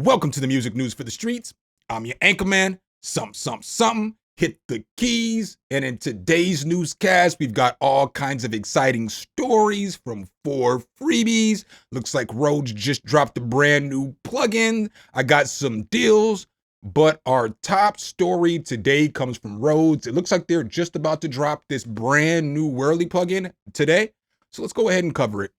Welcome to the music news for the streets. I'm your anchorman, Something. Hit the keys. And in today's newscast, we've got all kinds of exciting stories from 4 freebies. Looks like Rhodes just dropped a brand new plugin. I got some deals, but our top story today comes from Rhodes. It looks like they're just about to drop this brand new Wurli plugin today. So let's go ahead and cover it.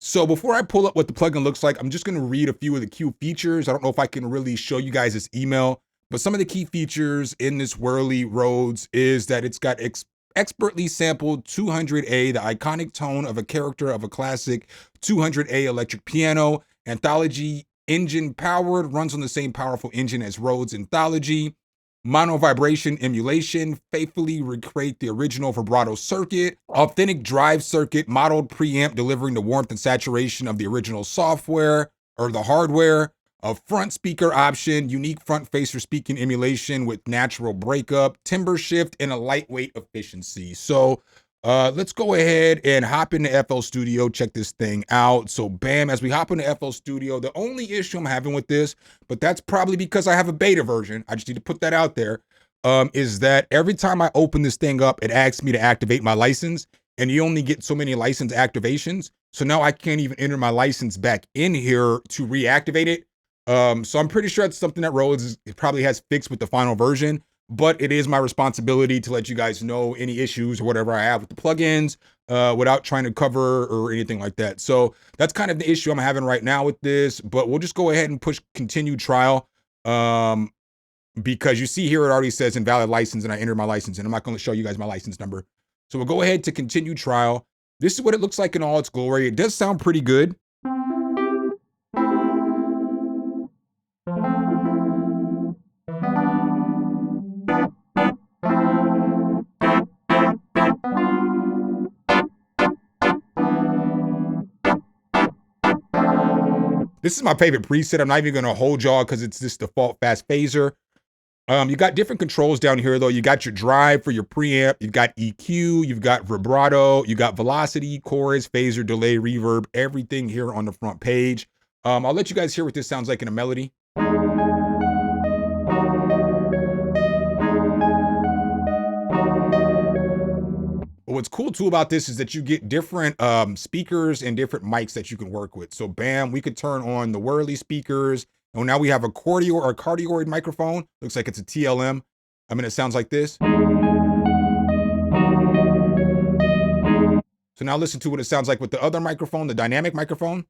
So before I pull up what the plugin looks like, I'm just going to read a few of the key features. I don't know if I can really show you guys this email, but some of the key features in this Wurli Rhodes is that it's got expertly sampled 200A, the iconic tone of a character of a classic 200A electric piano, anthology engine powered, runs on the same powerful engine as Rhodes Anthology. Mono vibration emulation, faithfully recreate the original vibrato circuit, authentic drive circuit, modeled preamp delivering the warmth and saturation of the original software or the hardware, a front speaker option, unique front facer speaking emulation with natural breakup, timbre shift, and a lightweight efficiency. So let's go ahead and hop into FL Studio, check this thing out. So bam, as we hop into FL Studio, the only issue I'm having with this, but that's probably because I have a beta version, I just need to put that out there, is that every time I open this thing up, it asks me to activate my license, and you only get so many license activations. So now I can't even enter my license back in here to reactivate it. So I'm pretty sure it's something that Rhodes probably has fixed with the final version. But it is my responsibility to let you guys know any issues or whatever I have with the plugins without trying to cover or anything like that. So that's kind of the issue I'm having right now with this, but we'll just go ahead and push continue trial because you see here it already says invalid license and I enter my license and I'm not going to show you guys my license number. So we'll go ahead to continue trial. This is what it looks like in all its glory. It does sound pretty good. This is my favorite preset. I'm not even going to hold y'all because it's this default fast phaser. You got different controls down here, though. You got your drive for your preamp. You've got EQ. You've got vibrato. You got velocity, chorus, phaser, delay, reverb, everything here on the front page. I'll let you guys hear what this sounds like in a melody. What's cool too about this is that you get different speakers and different mics that you can work with. So bam, we could turn on the Wurli speakers. And now we have a cardioid microphone. Looks like it's a TLM. I mean, it sounds like this. So now listen to what it sounds like with the other microphone, the dynamic microphone.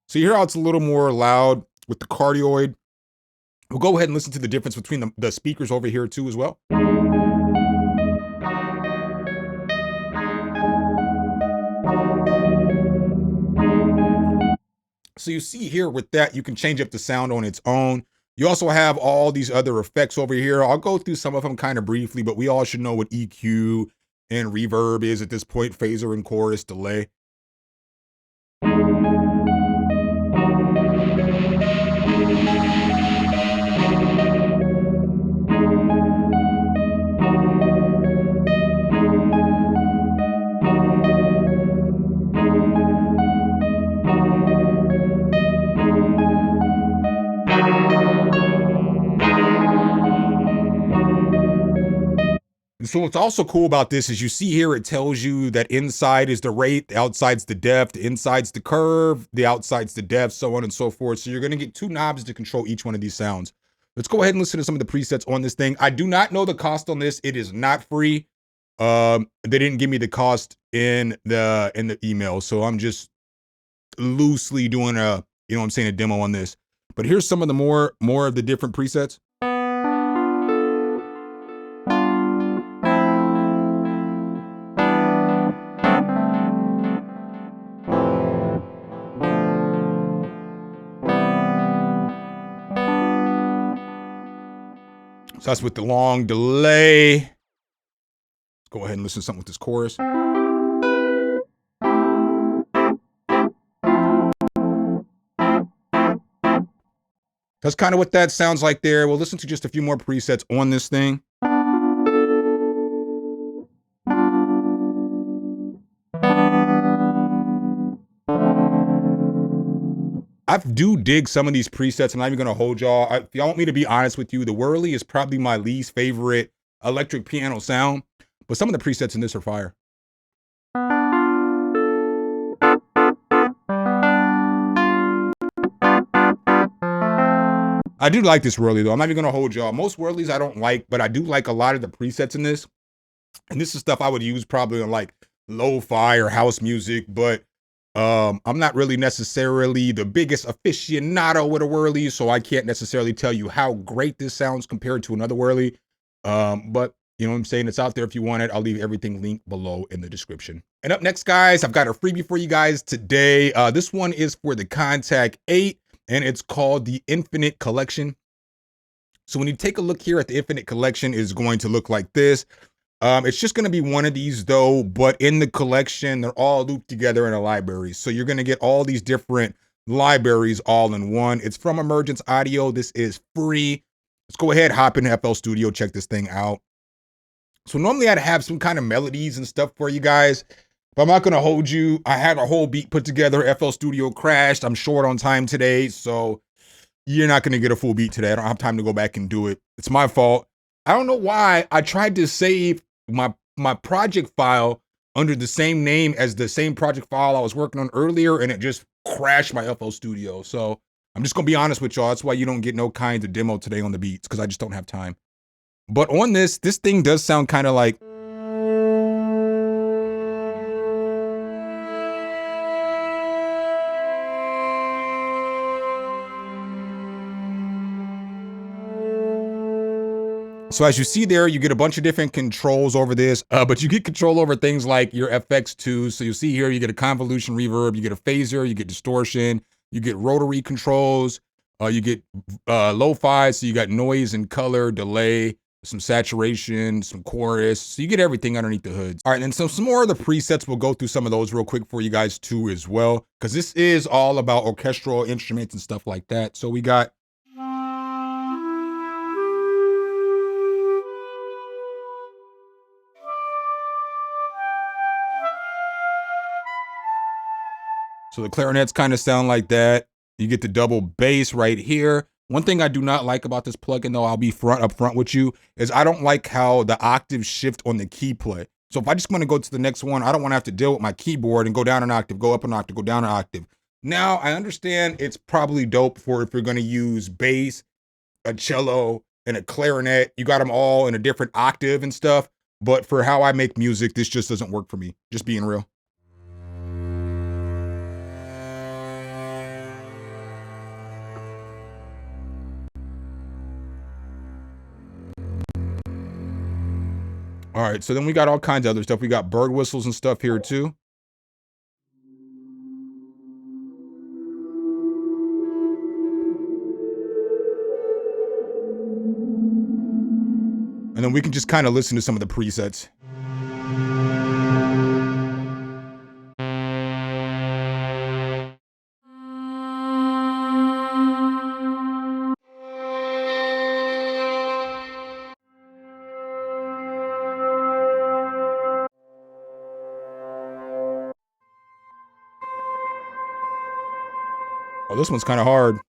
So you hear how it's a little more loud with the cardioid. We'll go ahead and listen to the difference between the speakers over here too as well. So you see here with that, you can change up the sound on its own. You also have all these other effects over here. I'll go through some of them kind of briefly, but we all should know what EQ and reverb is at this point, phaser and chorus, delay. And so what's also cool about this is you see here, it tells you that inside is the rate, the outside's the depth, the inside's the curve, the outside's the depth, so on and so forth. So you're going to get 2 knobs to control each one of these sounds. Let's go ahead and listen to some of the presets on this thing. I do not know the cost on this. It is not free. They didn't give me the cost in the email. So I'm just loosely doing a, you know what I'm saying, a demo on this. But here's some of the more of the different presets. So that's with the long delay. Let's go ahead and listen to something with this chorus. That's kind of what that sounds like there. We'll listen to just a few more presets on this thing. I do dig some of these presets. I'm not even gonna hold y'all. If y'all want me to be honest with you, the Wurli is probably my least favorite electric piano sound, but some of the presets in this are fire. I do like this Wurli though. I'm not even gonna hold y'all. Most Wurlis I don't like, but I do like a lot of the presets in this. And this is stuff I would use probably on like lo-fi or house music, but I'm not really necessarily the biggest aficionado with a Wurli, so I can't necessarily tell you how great this sounds compared to another Wurli. But you know what I'm saying? It's out there if you want it. I'll leave everything linked below in the description. And up next, guys, I've got a freebie for you guys today. This one is for the Contact 8, and it's called the Infinite Collection. So when you take a look here at the Infinite Collection, it's going to look like this. It's just going to be one of these though, but in the collection, they're all looped together in a library. So you're going to get all these different libraries all in one. It's from Emergence Audio. This is free. Let's go ahead, hop into FL Studio, check this thing out. So normally I'd have some kind of melodies and stuff for you guys, but I'm not going to hold you. I had a whole beat put together. FL Studio crashed. I'm short on time today, so you're not going to get a full beat today. I don't have time to go back and do it. It's my fault. I don't know why I tried to save my project file under the same name as the same project file I was working on earlier, and it just crashed my FL Studio. So I'm just gonna be honest with y'all. That's why you don't get no kind of demo today on the beats, because I just don't have time. But on this thing does sound kind of like, so as you see there, you get a bunch of different controls over this, but you get control over things like your FX too. So you see here, you get a convolution reverb, you get a phaser, you get distortion, you get rotary controls, you get lo-fi, so you got noise and color, delay, some saturation, some chorus. So you get everything underneath the hood. All right, and so some more of the presets, we'll go through some of those real quick for you guys too as well, because this is all about orchestral instruments and stuff like that. So we got, so the clarinets kind of sound like that. You get the double bass right here. One thing I do not like about this plugin though, I'll be up front with you, is I don't like how the octaves shift on the key play. So if I just want to go to the next one, I don't want to have to deal with my keyboard and go down an octave, go up an octave, go down an octave. Now I understand it's probably dope for if you're going to use bass, a cello, and a clarinet. You got them all in a different octave and stuff. But for how I make music, this just doesn't work for me. Just being real. All right, so then we got all kinds of other stuff. We got bird whistles and stuff here too. And then we can just kind of listen to some of the presets. Oh, this one's kind of hard.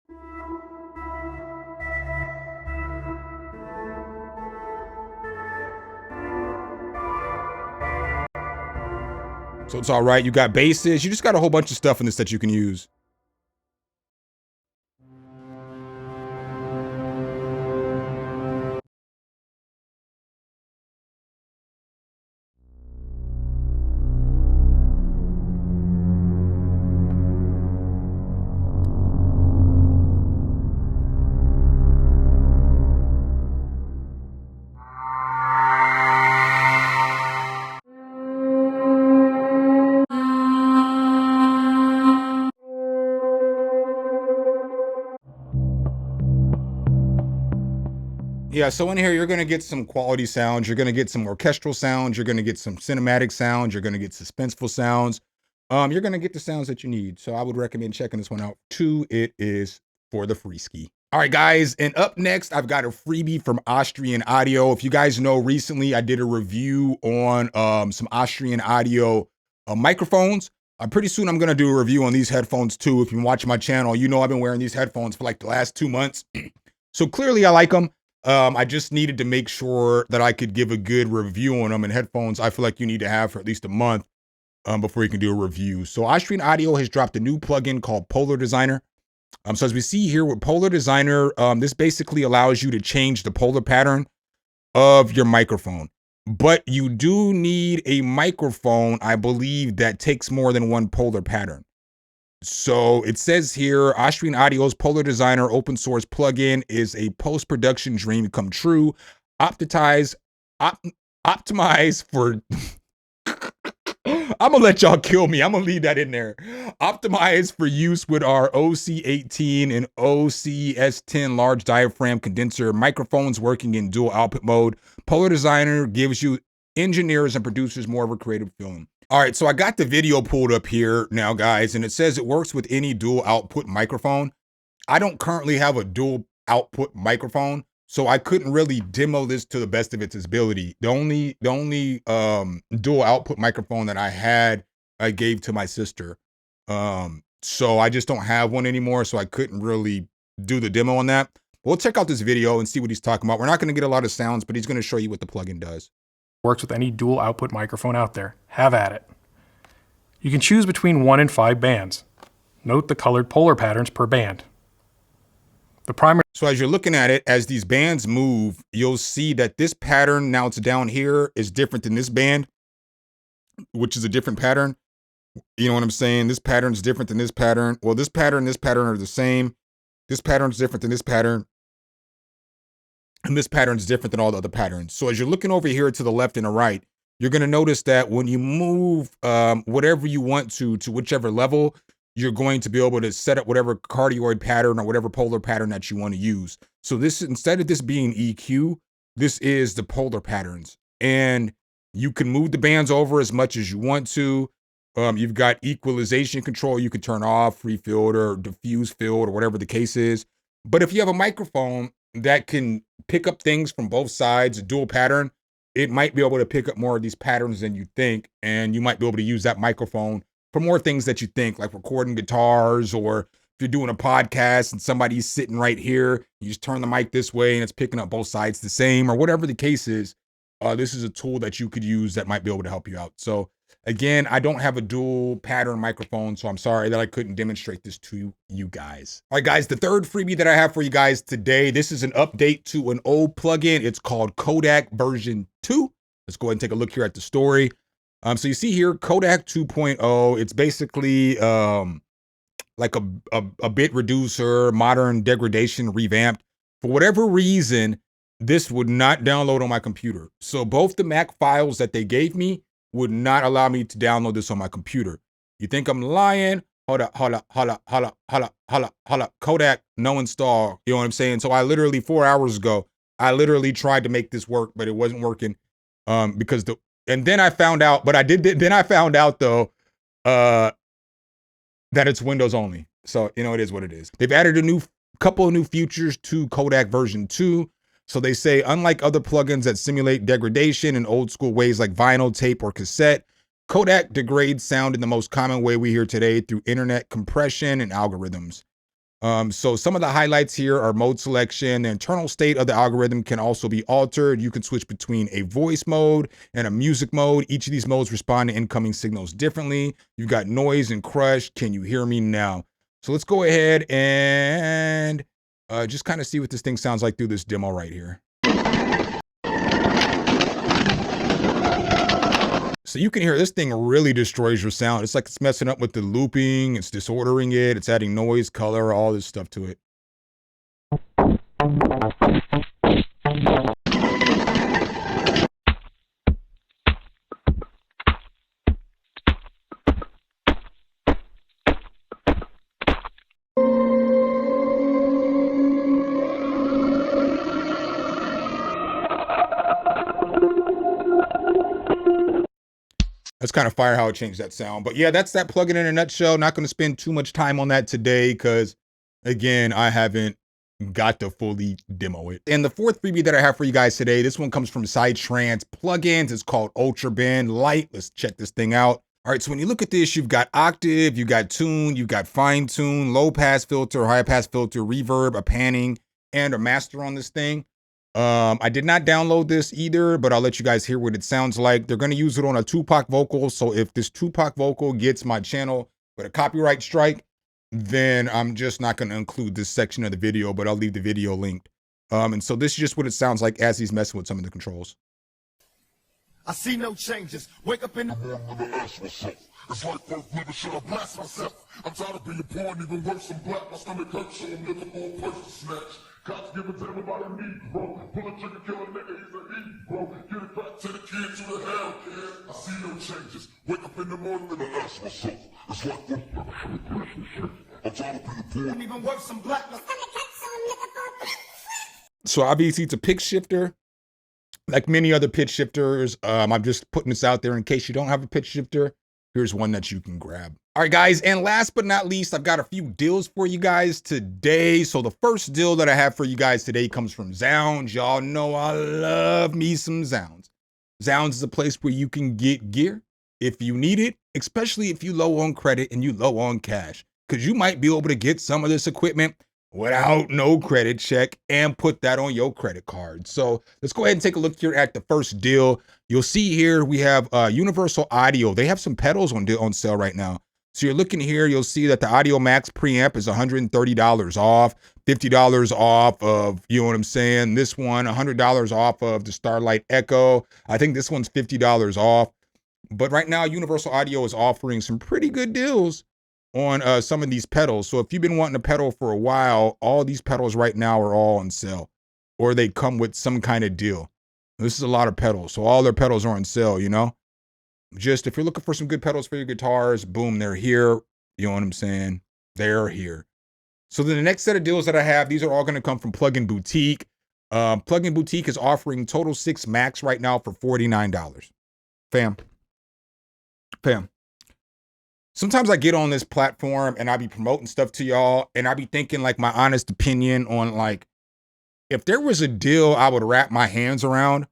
So it's all right. You got basses. You just got a whole bunch of stuff in this that you can use. Yeah, so in here, you're going to get some quality sounds. You're going to get some orchestral sounds. You're going to get some cinematic sounds. You're going to get suspenseful sounds. You're going to get the sounds that you need. So I would recommend checking this one out too. It is for the free ski. All right, guys. And up next, I've got a freebie from Austrian Audio. If you guys know, recently I did a review on some Austrian Audio microphones. Pretty soon I'm gonna do a review on these headphones too. If you've been watching my channel, you know I've been wearing these headphones for like the last 2 months. So clearly I like them. I just needed to make sure that I could give a good review on them. And headphones, I feel like you need to have for at least a month before you can do a review. So Austrian Audio has dropped a new plugin called Polar Designer. So as we see here with Polar Designer, this basically allows you to change the polar pattern of your microphone. But you do need a microphone, I believe, that takes more than one polar pattern. So it says here, Austrian Audio's Polar Designer open source plugin is a post-production dream come true. Optimize for I'm gonna let y'all kill me. I'm gonna leave that in there. Optimized for use with our OC18 and OCS10 large diaphragm condenser microphones working in dual output mode. Polar Designer gives you engineers and producers more of a creative feeling. All right, so I got the video pulled up here now, guys, and it says it works with any dual output microphone. I don't currently have a dual output microphone, so I couldn't really demo this to the best of its ability. The only dual output microphone that I had, I gave to my sister. So I just don't have one anymore, so I couldn't really do the demo on that. We'll check out this video and see what he's talking about. We're not going to get a lot of sounds, but he's going to show you what the plugin does. Works with any dual output microphone out there. Have at it. You can choose between 1 and 5 bands. Note the colored polar patterns per band. The primary. So as you're looking at it, as these bands move, you'll see that this pattern, now it's down here, is different than this band, which is a different pattern. You know what I'm saying? This pattern is different than this pattern. Well, this pattern and this pattern are the same. This pattern is different than this pattern. And this pattern is different than all the other patterns. So as you're looking over here to the left and the right, you're going to notice that when you move whatever you want to whichever level, you're going to be able to set up whatever cardioid pattern or whatever polar pattern that you want to use. So this, instead of this being EQ, this is the polar patterns. And you can move the bands over as much as you want to. You've got equalization control you can turn off, free filter, diffuse filter, or whatever the case is. But if you have a microphone that can pick up things from both sides, a dual pattern, it might be able to pick up more of these patterns than you think. And you might be able to use that microphone for more things that you think, like recording guitars, or if you're doing a podcast and somebody's sitting right here, you just turn the mic this way and it's picking up both sides the same, or whatever the case is. This is a tool that you could use that might be able to help you out. So again, I don't have a dual pattern microphone, so I'm sorry that I couldn't demonstrate this to you guys. All right, guys, the third freebie that I have for you guys today, this is an update to an old plugin. It's called Kodak version 2. Let's go ahead and take a look here at the story. So you see here, Kodak 2.0, it's basically like a bit reducer, modern degradation revamped. For whatever reason, this would not download on my computer. So both the Mac files that they gave me would not allow me to download this on my computer. You think I'm lying? Holla, Kodak, no install. You know what I'm saying? So I literally 4 hours ago, I literally tried to make this work, but it wasn't working and then I found out, then I found out though, that it's Windows only. So, you know, it is what it is. They've added a couple of new features to Kodak version 2. So they say, unlike other plugins that simulate degradation in old school ways like vinyl, tape, or cassette, Kodak degrades sound in the most common way we hear today through internet compression and algorithms. So some of the highlights here are mode selection. The internal state of the algorithm can also be altered. You can switch between a voice mode and a music mode. Each of these modes respond to incoming signals differently. You've got noise and crush. Can you hear me now? So let's go ahead and just kind of see what this thing sounds like through this demo right here. So you can hear this thing really destroys your sound. It's like it's messing up with the looping, it's disordering it, it's adding noise, color, all this stuff to it. That's kind of fire how it changed that sound. But yeah, that's that plugin in a nutshell. Not going to spend too much time on that today because, again, I haven't got to fully demo it. And the fourth freebie that I have for you guys today, this one comes from Psytrance Plugins. It's called Ultra Band Lite. Let's check this thing out. All right, so when you look at this, you've got octave, you've got tune, you've got fine tune, low pass filter, high pass filter, reverb, a panning, and a master on this thing. I did not download this either, but I'll let you guys hear what it sounds like. They're going to use it on a Tupac vocal. So if this Tupac vocal gets my channel with a copyright strike, then I'm just not going to include this section of the video, but I'll leave the video linked. And so this is just what it sounds like as he's messing with some of the controls. I see no changes. Wake up in the morning and ask myself. It's like first nigga, should I blast myself? I'm tired of being poor and even worse, I'm black. My stomach hurts, so I'm looking for a place to snatch. Cops give it to everybody need, bro. Pull a trigger, kill a nigga, he's a heat, bro. Get it back to the kids who the hell cares. I see no changes. Wake up in the morning and ask myself. It's like first nigga, should I blast myself? I'm tired of being poor and even worse, I'm black. My stomach hurts, so I'm looking for a place to snatch. So obviously it's a pitch shifter. Like many other pitch shifters, I'm just putting this out there in case you don't have a pitch shifter. Here's one that you can grab. All right, guys, and last but not least, I've got a few deals for you guys today. So the first deal that I have for you guys today comes from Zounds. Y'all know I love me some Zounds. Zounds is a place where you can get gear if you need it, especially if you low on credit and you low on cash, because you might be able to get some of this equipment without no credit check and put that on your credit card. So let's go ahead and take a look here at the first deal. You'll see here we have Universal Audio. They have some pedals on sale right now. So you're looking here, you'll see that the Audio Max preamp is $130 off, $50 off of, you know what I'm saying, this one, $100 off of the Starlight Echo. I think this one's $50 off. But right now, Universal Audio is offering some pretty good deals on some of these pedals. So if you've been wanting a pedal for a while, all these pedals right now are all on sale, or they come with some kind of deal. This is a lot of pedals, so all their pedals are on sale, you know? Just if you're looking for some good pedals for your guitars, boom, they're here. You know what I'm saying? They're here. So then the next set of deals that I have, these are all going to come from Plugin Boutique. Plugin Boutique is offering Total 6 Max right now for $49. Fam. Sometimes I get on this platform and I be promoting stuff to y'all and I be thinking like my honest opinion on like, if there was a deal I would wrap my hands around,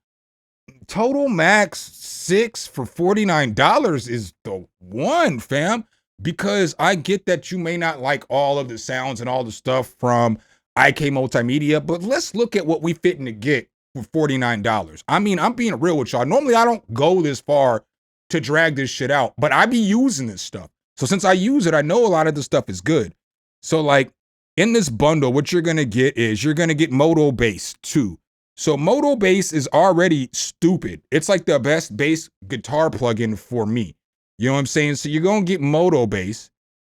Total Max 6 for $49 is the one, fam. Because I get that you may not like all of the sounds and all the stuff from IK Multimedia, but let's look at what we fitting to get for $49. I mean, I'm being real with y'all. Normally I don't go this far to drag this shit out, but I be using this stuff. So since I use it, I know a lot of the stuff is good. So like in this bundle, what you're going to get is you're going to get Moto Bass too. So Moto Bass is already stupid. It's like the best bass guitar plugin for me. You know what I'm saying? So you're going to get Moto Bass.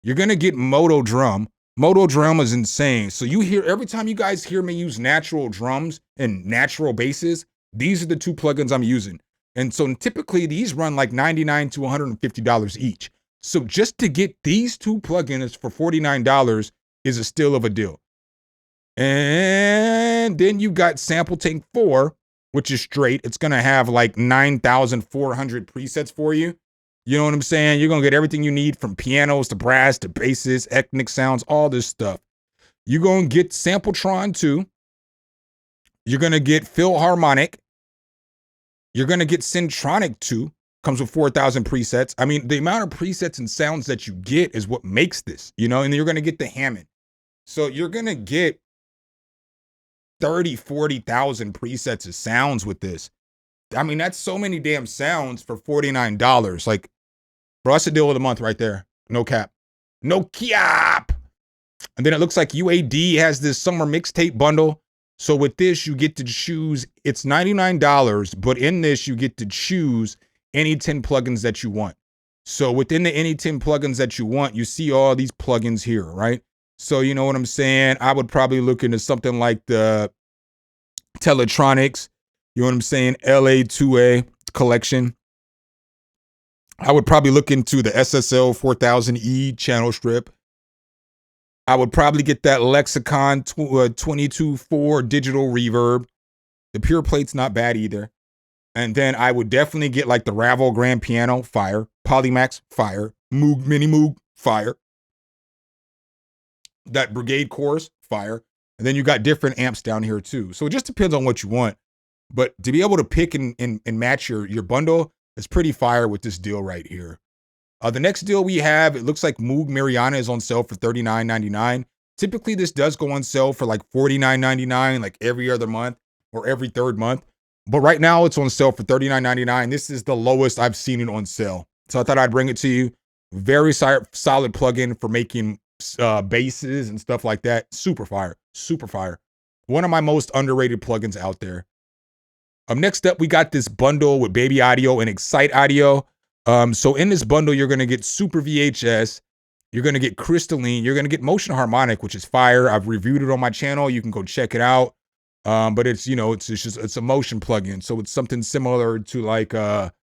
You're going to get Moto Drum. Moto Drum is insane. So you hear, every time you guys hear me use natural drums and natural basses, these are the two plugins I'm using. And so typically these run like $99 to $150 each. So just to get these two plugins for $49 is a steal of a deal. And then you got Sample Tank 4, which is straight. It's going to have like 9,400 presets for you. You know what I'm saying? You're going to get everything you need from pianos to brass to basses, ethnic sounds, all this stuff. You're going to get Sampletron 2. You're going to get Philharmonic. You're going to get Syntronic 2. Comes with 4,000 presets. I mean, the amount of presets and sounds that you get is what makes this, you know, and then you're going to get the Hammond. So you're going to get 30, 40,000 presets of sounds with this. I mean, that's so many damn sounds for $49. Like, bro, that's a deal of the month right there. No cap. No cap. And then it looks like UAD has this summer mixtape bundle. So with this, you get to choose, it's $99, but in this, you get to choose any 10 plugins that you want. So within the any 10 plugins that you want, you see all these plugins here, right? So you know what I'm saying? I would probably look into something like the Teletronics, you know what I'm saying? LA2A collection. I would probably look into the SSL 4000E channel strip. I would probably get that Lexicon 22.4 digital reverb. The pure plate's not bad either. And then I would definitely get like the Ravel Grand Piano, fire. Polymax, fire. Moog, Mini Moog, fire. That Brigade Chorus, fire. And then you got different amps down here too. So it just depends on what you want. But to be able to pick and match your bundle is pretty fire with this deal right here. The next deal we have, it looks like Moog Mariana is on sale for $39.99. Typically, this does go on sale for like $49.99, like every other month or every third month. But right now, it's on sale for $39.99. This is the lowest I've seen it on sale. So I thought I'd bring it to you. Very solid plugin for making basses and stuff like that. Super fire, super fire. One of my most underrated plugins out there. Next up, we got this bundle with Baby Audio and Excite Audio. So in this bundle, you're gonna get Super VHS, you're gonna get Crystalline, you're gonna get Motion Harmonic, which is fire. I've reviewed it on my channel. You can go check it out. But it's, you know, it's a motion plugin, so it's something similar to like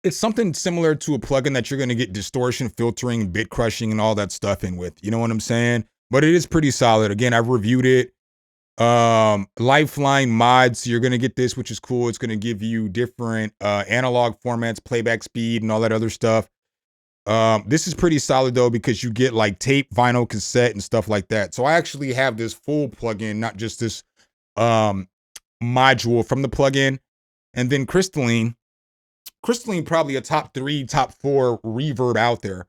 it's something similar to a plugin that you're gonna get distortion, filtering, bit crushing, and all that stuff in with. You know what I'm saying? But it is pretty solid. Again, I've reviewed it. Lifeline mods, you're gonna get this, which is cool. It's gonna give you different analog formats, playback speed, and all that other stuff. This is pretty solid though, because you get like tape, vinyl, cassette, and stuff like that. So I actually have this full plugin, not just this module from the plugin. And then Crystalline probably a top 3, top 4 reverb out there.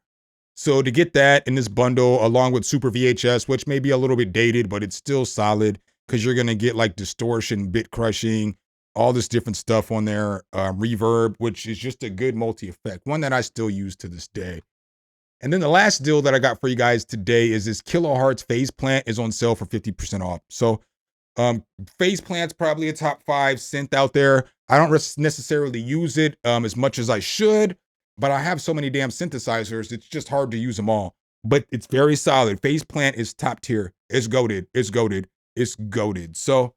So to get that in this bundle along with Super VHS, which may be a little bit dated, but it's still solid, because you're gonna get like distortion, bit crushing, all this different stuff on there, reverb, which is just a good multi-effect, one that I still use to this day. And then the last deal that I got for you guys today is this Kilohertz Phase Plant is on sale for 50% off. So Phase Plant's probably a top 5 synth out there. I don't necessarily use it as much as I should, but I have so many damn synthesizers, it's just hard to use them all. But it's very solid. Phase Plant is top tier. It's goated. It's goated. It's goated. So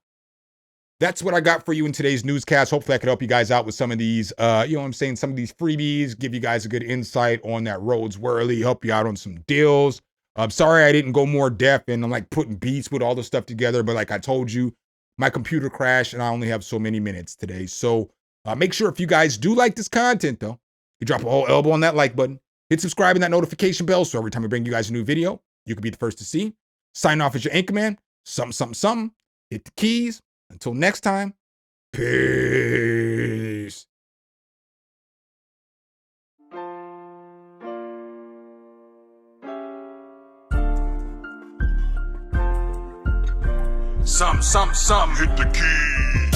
that's what I got for you in today's newscast. Hopefully I could help you guys out with some of these, you know what I'm saying, some of these freebies, give you guys a good insight on that Rhodes Wurli, help you out on some deals. I'm sorry I didn't go more depth and I'm like putting beats with all the stuff together, but like I told you, my computer crashed and I only have so many minutes today. So make sure if you guys do like this content though, you drop a whole elbow on that like button, hit subscribe and that notification bell so every time we bring you guys a new video, you can be the first to see. Sign off as your Anchorman. Something. Hit the keys. Until next time, peace. Some, hit the keys.